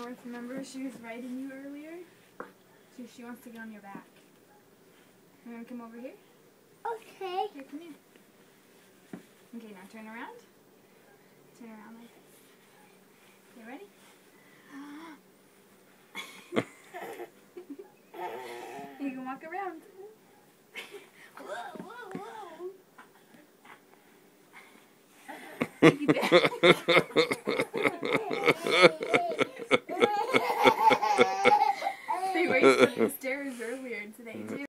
North, remember she was riding you earlier? She wants to get on your back. You want to come over here? Okay. Here, come here. Okay, now turn around. Turn around like this. You ready? You can walk around. Whoa, whoa, whoa. They raced up the stairs earlier today, too.